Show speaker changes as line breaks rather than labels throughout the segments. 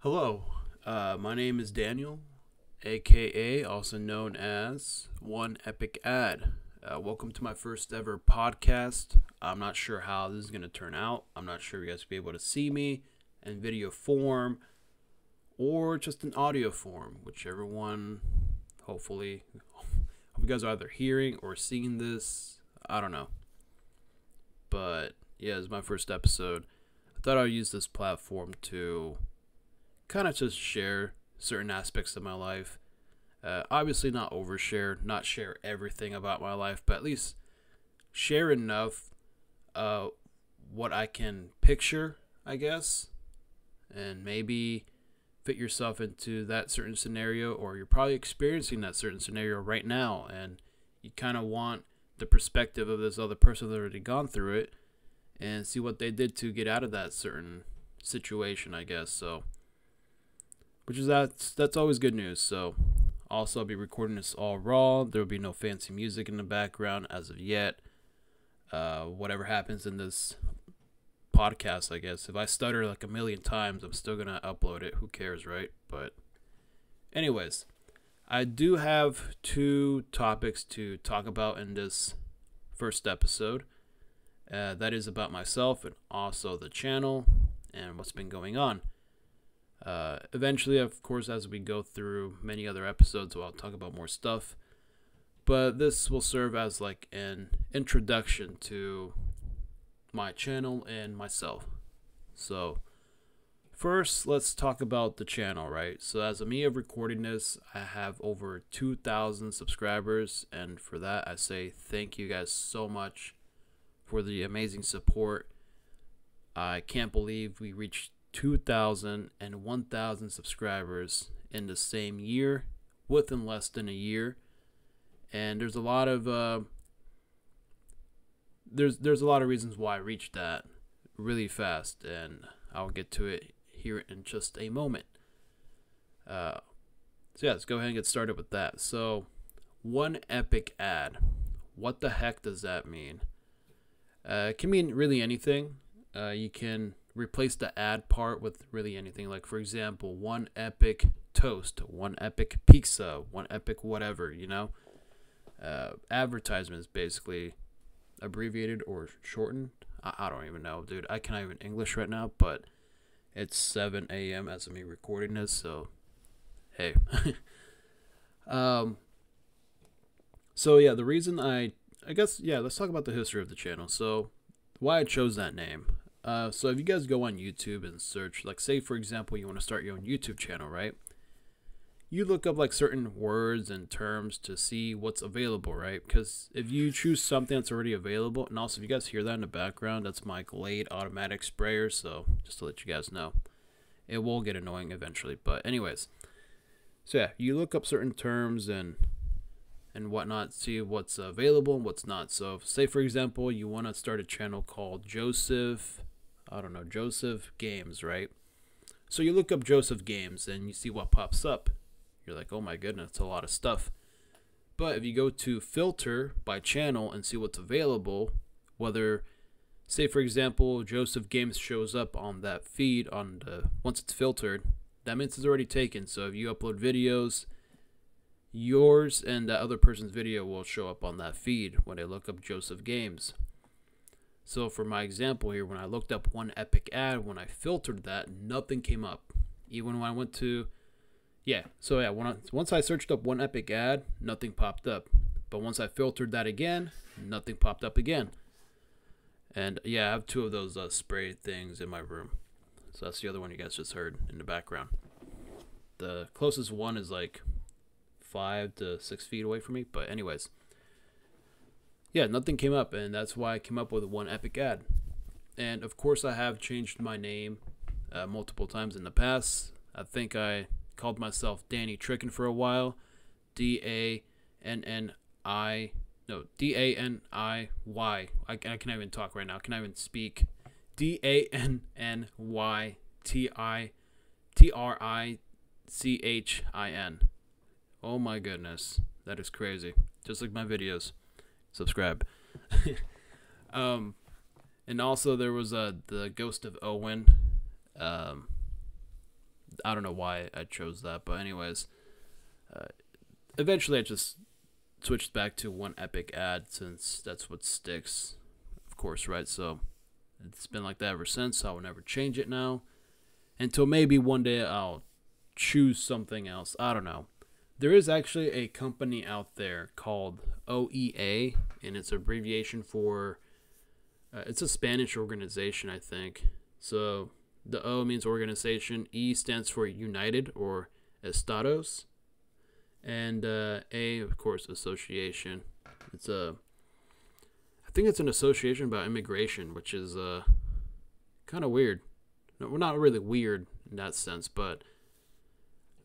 Hello, my name is Daniel, aka also known as One Epic Ad. Welcome to my first ever podcast. I'm not sure how this is going to turn out. I'm not sure you guys will be able to see me in video form or just in audio form, whichever one. Hopefully, hope you guys are either hearing or seeing this. I don't know. But yeah, it's my first episode. I thought I'd use this platform to kind of just share certain aspects of my life. Obviously, not overshare, not share everything about my life, but at least share enough what I can picture, I guess, and maybe fit yourself into that certain scenario, or you're probably experiencing that certain scenario right now, and you kind of want the perspective of this other person that already gone through it and see what they did to get out of that certain situation, I guess. So that's always good news. So also I'll be recording this all raw. There will be no fancy music in the background as of yet. Whatever happens in this podcast, I guess, if I stutter like a million times, I'm still gonna upload it. Who cares, right? But anyways, I do have two topics to talk about in this first episode. That is about myself and also the channel and what's been going on. Eventually, of course, as we go through many other episodes, I'll talk about more stuff. But this will serve as like an introduction to my channel and myself. So first, let's talk about the channel, right? So as of me of recording this, I have over 2,000 subscribers. And for that, I say thank you guys so much for the amazing support. I can't believe we reached 2,000 and 1,000 subscribers in the same year, within less than a year. And there's a lot of there's a lot of reasons why I reached that really fast, and I'll get to it here in just a moment. So yeah, let's go ahead and get started with that. So, One Epic Ad. What the heck does that mean? It can mean really anything. You can replace the ad part with really anything. Like, for example, one epic toast, one epic pizza, one epic whatever, you know? Advertisements, basically abbreviated or shortened. I don't even know, dude. I can't even English right now, but it's 7 a.m. as of me recording this, so hey. So yeah, the reason I guess, yeah, let's talk about the history of the channel. So why I chose that name. So if you guys go on YouTube and search, like, say for example you want to start your own YouTube channel, right? You look up like certain words and terms to see what's available, right? Because if you choose something that's already available, and also if you guys hear that in the background, that's my Glade automatic sprayer, so just to let you guys know. It will get annoying eventually, but anyways. So yeah, you look up certain terms and whatnot, see what's available and what's not. So say for example you want to start a channel called Joseph Games, right? So you look up Joseph Games and you see what pops up. You're like, oh my goodness, it's a lot of stuff. But if you go to filter by channel and see what's available, whether, say for example, Joseph Games shows up on that feed once it's filtered, that means it's already taken. So if you upload videos, yours and that other person's video will show up on that feed when they look up Joseph Games. So for my example here, when I looked up One Epic Ad, when I filtered that, nothing came up. Even when I went to, once I searched up One Epic Ad, nothing popped up. But once I filtered that again, nothing popped up again. And yeah, I have two of those spray things in my room. So that's the other one you guys just heard in the background. The closest one is like 5 to 6 feet away from me, but anyways, yeah, nothing came up, and that's why I came up with One Epic Ad. And of course I have changed my name multiple times in the past. I think I called myself Danny Trickin for a while. Daniy. I can't even talk right now. I can't even speak. DANNYTRICHIN. Oh my goodness, that is crazy. Just like my videos. Subscribe. And also there was the Ghost of Owen. I don't know why I chose that, but anyways, uh, eventually I just switched back to one epic ad since that's what sticks, of course, right? So it's been like that ever since. So I will never change it now until maybe one day I'll choose something else. I don't know. There is actually a company out there called OEA, and it's abbreviation for it's a Spanish organization, I think. So the O means organization, E stands for United or Estados, and A, of course, association. It's I think it's an association about immigration, which is kind of weird. No, well, not really weird in that sense, but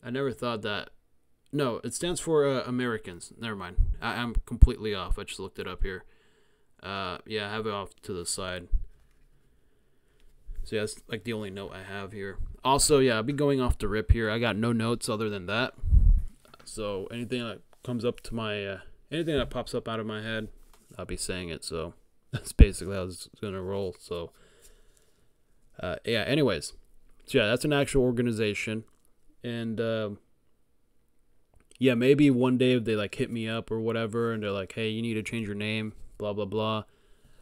I never thought that. No, it stands for Americans. Never mind. I'm completely off. I just looked it up here. Yeah, I have it off to the side. So yeah, that's like the only note I have here. Also, yeah, I'll be going off the rip here. I got no notes other than that. So anything that comes up to my, anything that pops up out of my head, I'll be saying it. So that's basically how it's gonna roll. So yeah. Anyways, so yeah, that's an actual organization, and yeah, maybe one day if they like hit me up or whatever, and they're like, hey, you need to change your name, blah blah blah.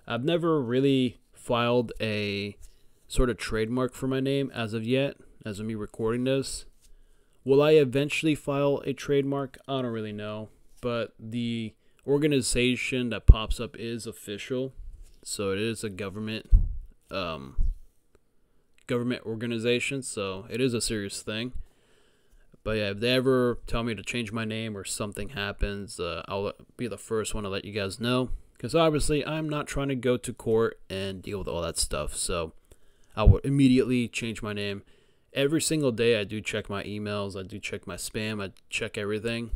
I've never really filed a sort of trademark for my name as of yet, as of me recording this. Will I eventually file a trademark? I don't really know, but the organization that pops up is official, so it is a government organization, so it is a serious thing. But yeah, if they ever tell me to change my name or something happens, I'll be the first one to let you guys know, because obviously I'm not trying to go to court and deal with all that stuff. So I will immediately change my name. Every single day I do check my emails, I do check my spam, I check everything,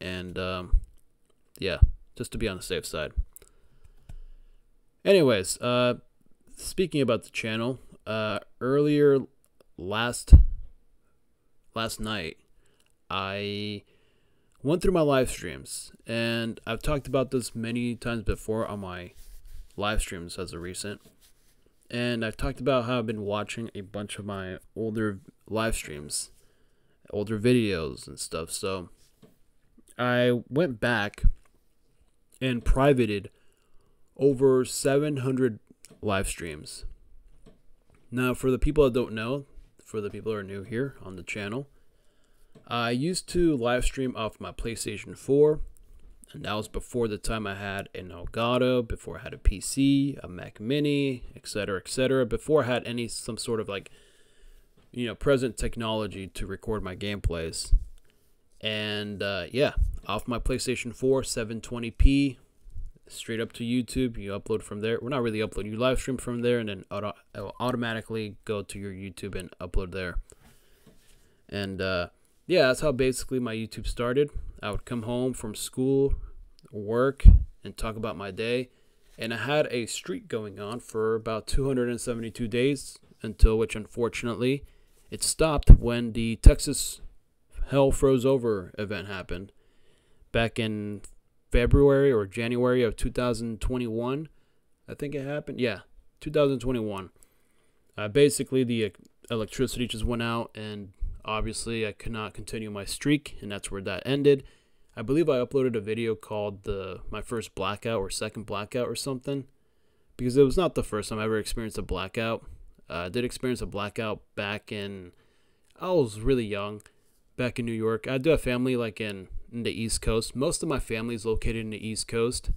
and yeah, just to be on the safe side. Anyways, speaking about the channel, earlier last night I went through my live streams, and I've talked about this many times before on my live streams as of recent. And I've talked about how I've been watching a bunch of my older live streams, older videos and stuff. So I went back and privated over 700 live streams. Now, for the people that don't know, for the people who are new here on the channel, I used to live stream off my PlayStation 4. And that was before the time I had an Elgato, before I had a PC, a Mac Mini, etc., etc. Before I had some sort of like, present technology to record my gameplays. And yeah, off my PlayStation 4, 720p, straight up to YouTube. You upload from there. Well, not really upload. You live stream from there, and then it'll automatically go to your YouTube and upload there. And yeah, that's how basically my YouTube started. I would come home from school, work, and talk about my day. And I had a streak going on for about 272 days, until which, unfortunately, it stopped when the Texas Hell Froze Over event happened back in February or January of 2021. I think it happened. Yeah, 2021. Basically, the electricity just went out, and obviously I could not continue my streak, and that's where that ended. I believe I uploaded a video called my first blackout or second blackout or something, because it was not the first time I ever experienced a blackout. I did experience a blackout back in, I was really young, back in New York. I do have family like in the East Coast. Most of my family is located in the East Coast,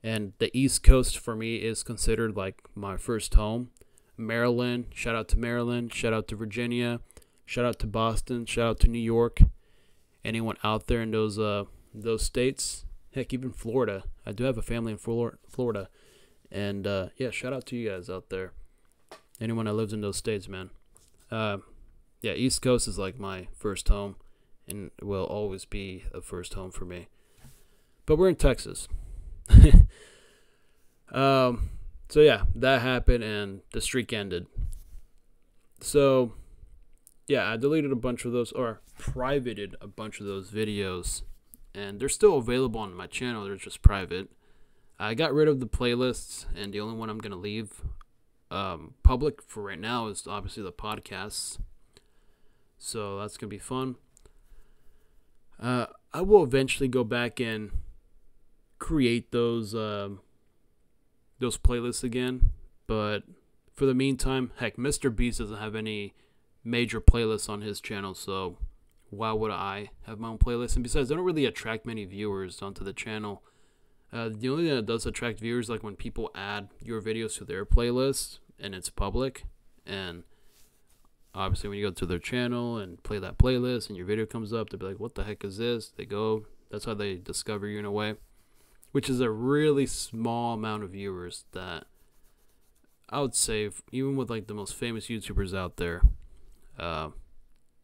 and the East Coast for me is considered like my first home. Maryland, shout out to Maryland, shout out to Virginia, shout out to Boston, shout out to New York. Anyone out there in those states, heck, even Florida. I do have a family in Florida, and yeah, shout out to you guys out there. Anyone that lives in those states, man. Yeah, East Coast is like my first home, and will always be a first home for me. But we're in Texas. So yeah, that happened, and the streak ended. So yeah, I deleted a bunch of those, or privated a bunch of those videos, and they're still available on my channel. They're just private. I got rid of the playlists, and the only one I'm gonna leave public for right now is obviously the podcasts. So that's gonna be fun. I will eventually go back and create those playlists again, but for the meantime, heck, Mr. Beast doesn't have any major playlists on his channel, so why would I have my own playlist? And besides, I don't really attract many viewers onto the channel. The only thing that does attract viewers, like when people add your videos to their playlist and it's public, and obviously when you go to their channel and play that playlist and your video comes up, they'll be like, what the heck is this? They go, that's how they discover you in a way, which is a really small amount of viewers that I would say, even with like the most famous YouTubers out there,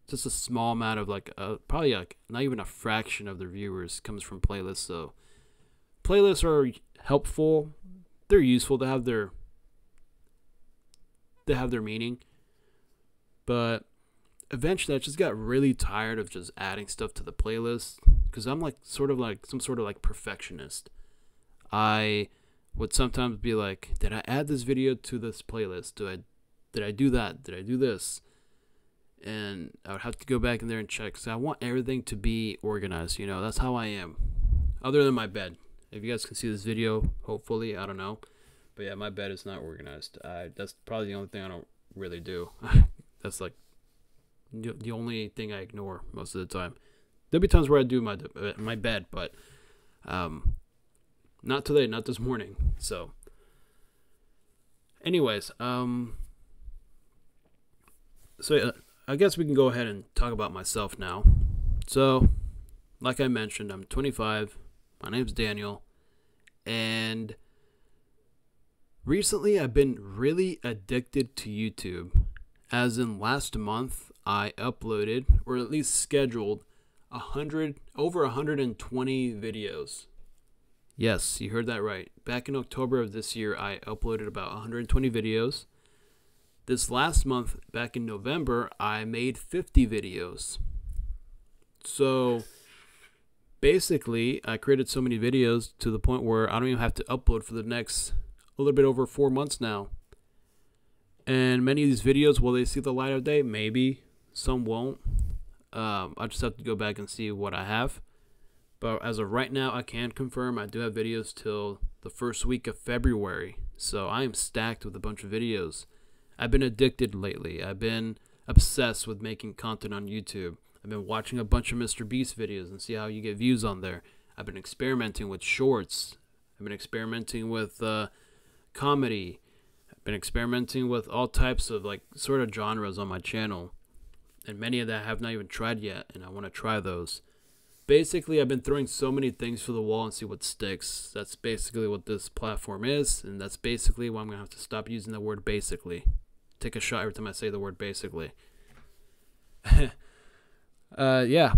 just a small amount of like, probably like not even a fraction of their viewers comes from playlists. So playlists are helpful. They're useful to have their meaning. But eventually I just got really tired of just adding stuff to the playlist, because I'm like sort of like some sort of like perfectionist. I would sometimes be like, did I add this video to this playlist? Did I do that? Did I do this? And I would have to go back in there and check, because I want everything to be organized. You know, that's how I am. Other than my bed. If you guys can see this video, hopefully, I don't know. But yeah, my bed is not organized. That's probably the only thing I don't really do. That's like the only thing I ignore most of the time. There'll be times where I do my bed, but not today, not this morning. So anyways, so I guess we can go ahead and talk about myself now. So like I mentioned, I'm 25. My name's Daniel, and recently I've been really addicted to YouTube. As in last month, I uploaded, or at least scheduled, over 120 videos. Yes, you heard that right. Back in October of this year, I uploaded about 120 videos. This last month, back in November, I made 50 videos. So basically, I created so many videos to the point where I don't even have to upload for the next a little bit over 4 months now. And many of these videos, will they see the light of day? Maybe. Some won't. I just have to go back and see what I have. But as of right now, I can confirm I do have videos till the first week of February. So I am stacked with a bunch of videos. I've been addicted lately. I've been obsessed with making content on YouTube. I've been watching a bunch of Mr. Beast videos and see how you get views on there. I've been experimenting with shorts. I've been experimenting with comedy. Been experimenting with all types of like sort of genres on my channel, and many of that I have not even tried yet, and I want to try those. Basically, I've been throwing so many things to the wall and see what sticks. That's basically what this platform is, and that's basically why I'm gonna have to stop using the word basically. Take a shot every time I say the word basically. Yeah,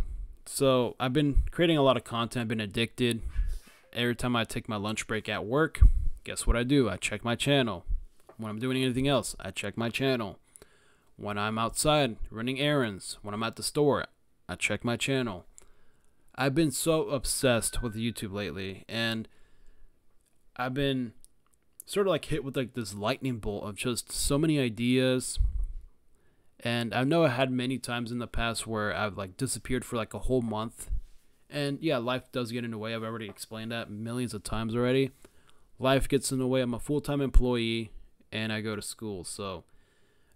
so I've been creating a lot of content. I've been addicted. Every time I take my lunch break at work, guess what I do? I check my channel. When I'm doing anything else, I check my channel. When I'm outside running errands, when I'm at the store, I check my channel. I've been so obsessed with YouTube lately, and I've been sort of like hit with like this lightning bolt of just so many ideas. And I know I had many times in the past where I've like disappeared for like a whole month. And yeah, life does get in the way. I've already explained that millions of times already. Life gets in the way. I'm a full-time employee, and I go to school. So,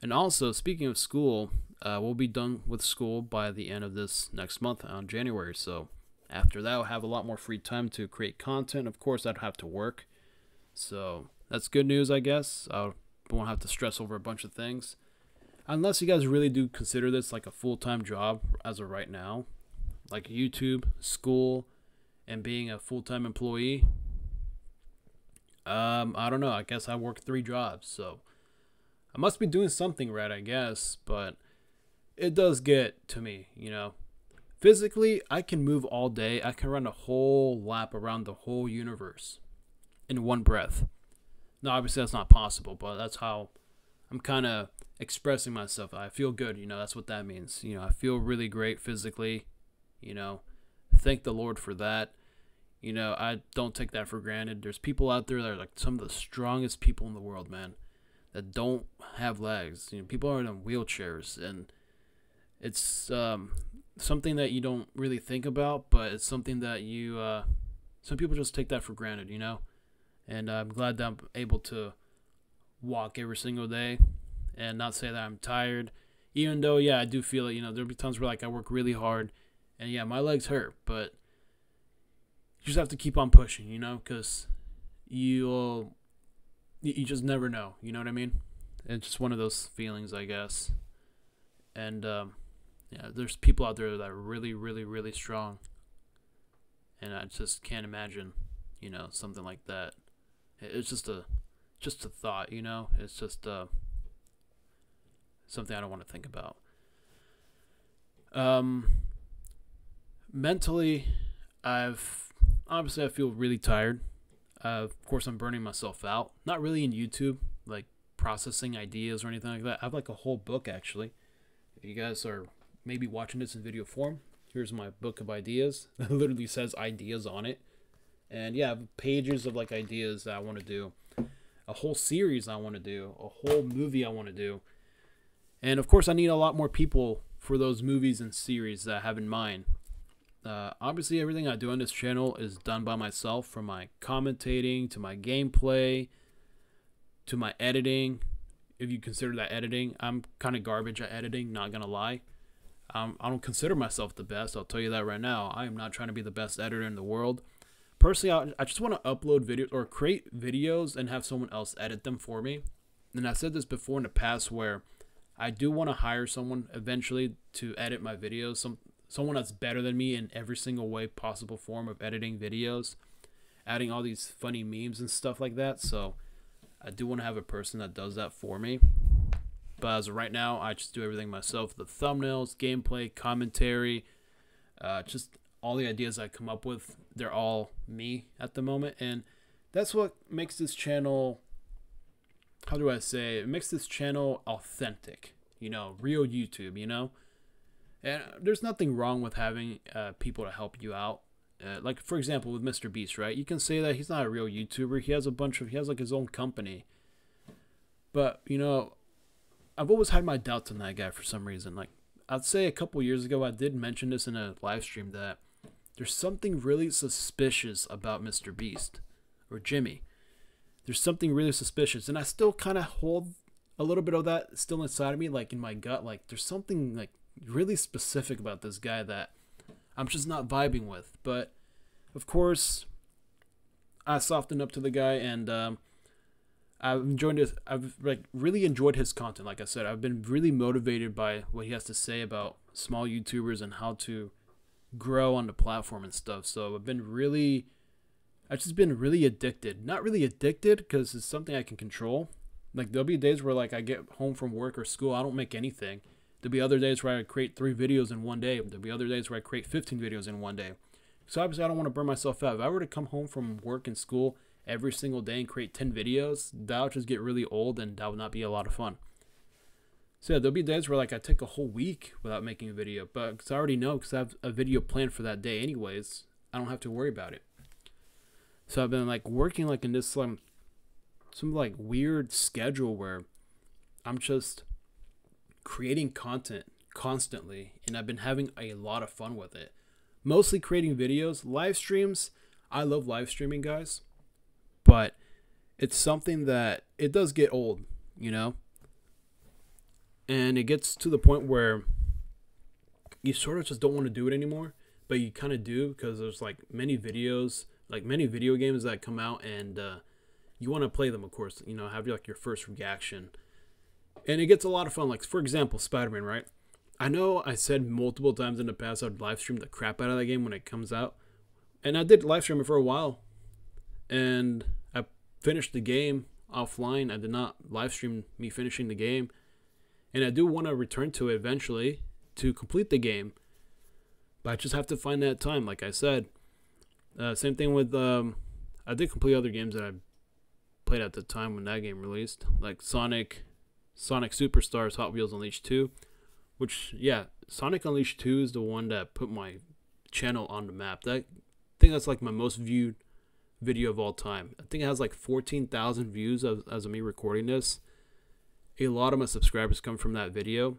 and also speaking of school, we'll be done with school by the end of this next month on January. So after that, I'll have a lot more free time to create content. Of course, I'd have to work. So that's good news, I guess. I won't have to stress over a bunch of things. Unless you guys really do consider this like a full-time job as of right now. Like YouTube, school, and being a full-time employee. I don't know. I guess I work 3 jobs, so I must be doing something right, I guess. But it does get to me, you know. Physically, I can move all day. I can run a whole lap around the whole universe in one breath. Now, obviously, that's not possible, but that's how I'm kind of expressing myself. I feel good, you know. That's what that means. You know, I feel really great physically, you know. Thank the Lord for that. You know, I don't take that for granted. There's people out there that are like some of the strongest people in the world, man, that don't have legs. You know, people are in wheelchairs, and It's something that you don't really think about, but it's something that you some people just take that for granted, you know. And I'm glad that I'm able to walk every single day and not say that I'm tired, even though, yeah, I do feel it. You know, there'll be times where like I work really hard and yeah, my legs hurt, but you just have to keep on pushing, you know, because you just never know, you know what I mean? It's just one of those feelings, I guess. And yeah, there's people out there that are really, really, really strong, and I just can't imagine, you know, something like that. It's just a thought, you know. It's just something I don't want to think about. Mentally, I feel really tired. Of course, I'm burning myself out. Not really in YouTube, like processing ideas or anything like that. I have like a whole book actually. If you guys are maybe watching this in video form, here's my book of ideas. It literally says ideas on it. And yeah, I have pages of like ideas that I want to do. A whole series I want to do. A whole movie I want to do. And of course, I need a lot more people for those movies and series that I have in mind. Obviously, everything I do on this channel is done by myself, from my commentating to my gameplay to my editing. If you consider that editing, I'm kind of garbage at editing, not gonna lie. I don't consider myself the best, I'll tell you that right now. I am not trying to be the best editor in the world. Personally, I just want to upload videos or create videos and have someone else edit them for me. And I said this before in the past, where I do want to hire someone eventually to edit my videos. Someone that's better than me in every single way possible form of editing videos, adding all these funny memes and stuff like that. So I do want to have a person that does that for me. But as of right now, I just do everything myself. The thumbnails, gameplay, commentary, just all the ideas I come up with, they're all me at the moment. And that's what makes this channel, how do I say, it makes this channel authentic, you know, real YouTube, you know. And there's nothing wrong with having people to help you out. Like, for example, with Mr. Beast, right? You can say that he's not a real YouTuber. He has like his own company. But, you know, I've always had my doubts on that guy for some reason. Like, I'd say a couple years ago, I did mention this in a live stream, that there's something really suspicious about Mr. Beast or Jimmy. There's something really suspicious. And I still kind of hold a little bit of that still inside of me, like in my gut. Like, there's something like really specific about this guy that I'm just not vibing with. But of course, I softened up to the guy, and I've like really enjoyed his content. Like I said, I've been really motivated by what he has to say about small YouTubers and how to grow on the platform and stuff. So I've just been really addicted. Not really addicted because it's something I can control. Like, there'll be days where like I get home from work or school, I don't make anything. There'll be other days where I create 3 videos in one day. There'll be other days where I create 15 videos in one day. So obviously I don't want to burn myself out. If I were to come home from work and school every single day and create 10 videos, that would just get really old, and that would not be a lot of fun. So yeah, there'll be days where like I take a whole week without making a video, but because I already know, because I have a video planned for that day anyways, I don't have to worry about it. So I've been like working like in this some like weird schedule where I'm just creating content constantly, and I've been having a lot of fun with it. Mostly creating videos. Live streams, I love live streaming, guys, but it's something that it does get old, you know, and it gets to the point where you sort of just don't want to do it anymore, but you kind of do, because there's like many videos, like many video games that come out, and you want to play them, of course, you know, have like your first reaction. And it gets a lot of fun. Like, for example, Spider-Man, right? I know I said multiple times in the past I'd live stream the crap out of that game when it comes out. And I did live stream it for a while. And I finished the game offline. I did not live stream me finishing the game. And I do want to return to it eventually to complete the game. But I just have to find that time, like I said. Same thing with, I did complete other games that I played at the time when that game released. Like Sonic Superstars Hot Wheels Unleashed 2, which, yeah, Sonic Unleashed 2 is the one that put my channel on the map. I think that's like my most viewed video of all time. I think it has like 14,000 views as of me recording this. A lot of my subscribers come from that video.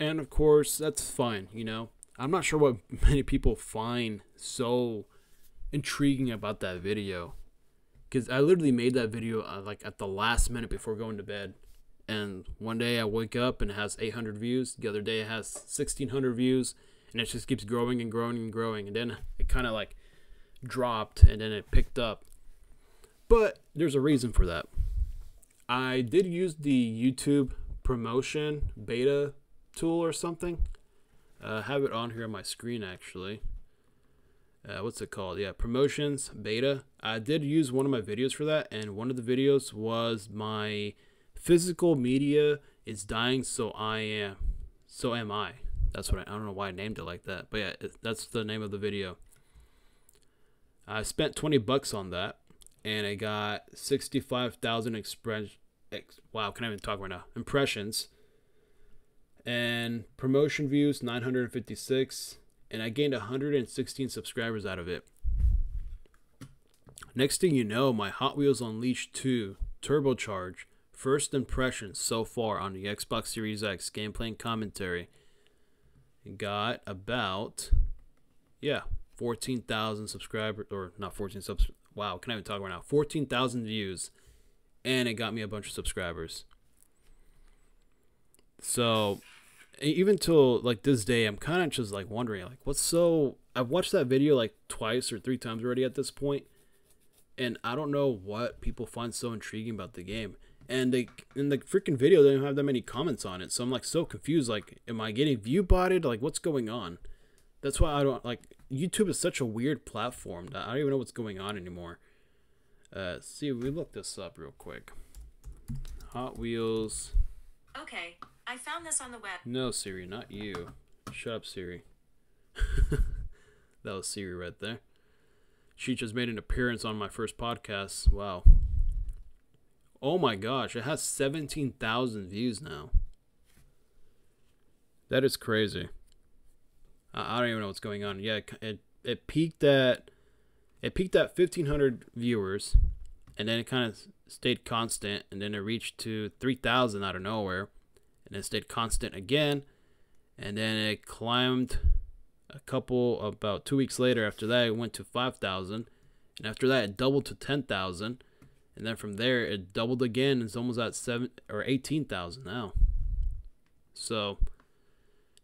And of course, that's fine, you know. I'm not sure what many people find so intriguing about that video. Because I literally made that video like at the last minute before going to bed. And one day I wake up and it has 800 views. The other day it has 1,600 views. And it just keeps growing and growing and growing. And then it kind of like dropped and then it picked up. But there's a reason for that. I did use the YouTube promotion beta tool or something. I have it on here on my screen actually. What's it called? Yeah, promotions beta. I did use one of my videos for that, and one of the videos was my physical media is dying, so am I. That's what I don't know why I named it like that, but yeah, that's the name of the video. I spent $20 on that, and I got 65,000 wow, can I even talk right now? Impressions. And promotion views 956, and I gained 116 subscribers out of it. Next thing you know, my Hot Wheels Unleashed 2 Turbocharge first impressions so far on the Xbox Series X gameplay and commentary got about 14,000 subscribers, or not 14 subs. Wow, can I even talk right now? 14,000 views, and it got me a bunch of subscribers. So even till like this day, I'm kind of just like wondering, like, what's so. I've watched that video like twice or 3 times already at this point, and I don't know what people find so intriguing about the game. And in the freaking video, they don't have that many comments on it, so I'm like so confused. Like, am I getting view botted? Like, what's going on? That's why I don't like. YouTube is such a weird platform that I don't even know what's going on anymore. See, we look this up real quick. Hot Wheels.
Okay, I found this on the web.
No, Siri, not you. Shut up, Siri. That was Siri right there. She just made an appearance on my first podcast. Wow. Oh my gosh, it has 17,000 views now. That is crazy. I don't even know what's going on. Yeah, it peaked at 1,500 viewers, and then it kind of stayed constant, and then it reached to 3,000 out of nowhere, and it stayed constant again, and then it climbed about 2 weeks later. After that, it went to 5,000, and after that, it doubled to 10,000. And then from there, it doubled again. It's almost at 18,000 now. So,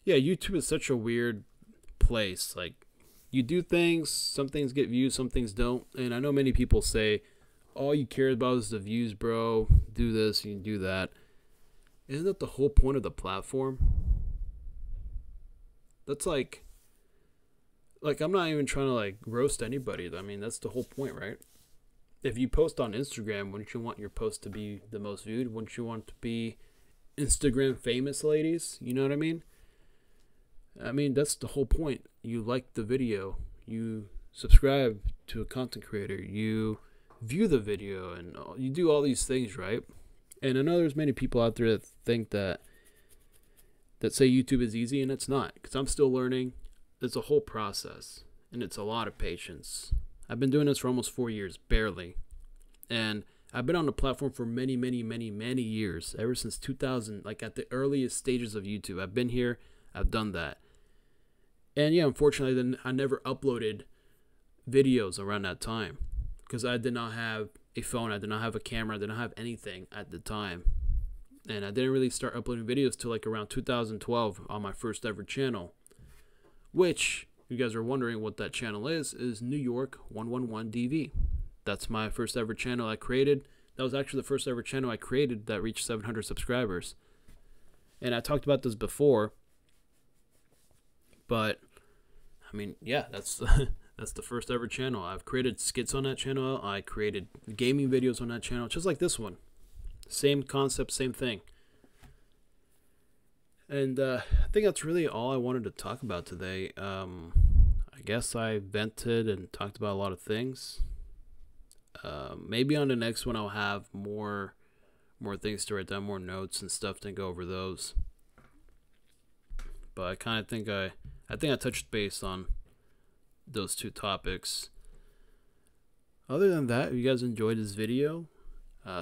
yeah, YouTube is such a weird place. Like, you do things, some things get views, some things don't. And I know many people say, all you care about is the views, bro. Do this, you do that. Isn't that the whole point of the platform? That's like I'm not even trying to like roast anybody. I mean, that's the whole point, right? If you post on Instagram, wouldn't you want your post to be the most viewed? Wouldn't you want to be Instagram famous, ladies? You know what I mean? I mean, that's the whole point. You like the video. You subscribe to a content creator. You view the video. And you do all these things, right? And I know there's many people out there that think that say YouTube is easy, and it's not. Because I'm still learning. It's a whole process. And it's a lot of patience. I've been doing this for almost 4 years, barely. And I've been on the platform for many, many, many, many years. Ever since 2000, like at the earliest stages of YouTube. I've been here. I've done that. And yeah, unfortunately, then I never uploaded videos around that time. Because I did not have a phone. I did not have a camera. I did not have anything at the time. And I didn't really start uploading videos till like around 2012 on my first ever channel. Which, if you guys are wondering what that channel is New York 111 DV. That's my first ever channel I created. That was actually the first ever channel I created that reached 700 subscribers. And I talked about this before, but I mean, yeah, that's that's the first ever channel. I've created skits on that channel. I created gaming videos on that channel, just like this one. Same concept, same thing. And I think that's really all I wanted to talk about today. I guess I vented and talked about a lot of things. Maybe on the next one I'll have more things to write down, more notes and stuff to go over those. But I kind of think I touched base on those 2 topics. Other than that, if you guys enjoyed this video,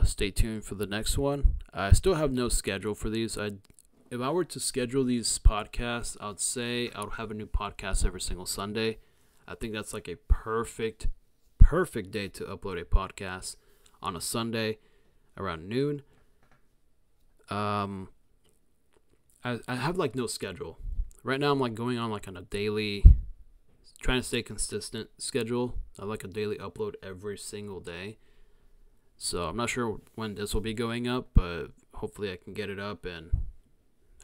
stay tuned for the next one. I still have no schedule for these. if I were to schedule these podcasts, I would say I would have a new podcast every single Sunday. I think that's like a perfect day to upload a podcast on a Sunday around noon. I have like no schedule. Right now I'm like going on like on a daily, trying to stay consistent schedule. I like a daily upload every single day. So I'm not sure when this will be going up, but hopefully I can get it up and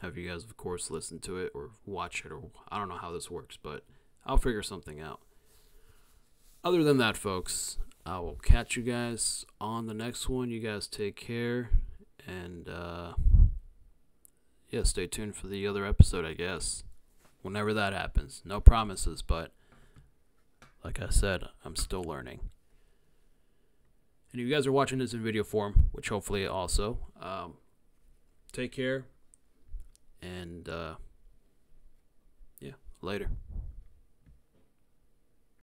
have you guys, of course, listen to it or watch it, or I don't know how this works, but I'll figure something out. Other than that, folks, I will catch you guys on the next one. You guys take care, and yeah, stay tuned for the other episode, I guess, whenever that happens. No promises, but like I said, I'm still learning. And if you guys are watching this in video form, which hopefully also, take care, and yeah, later.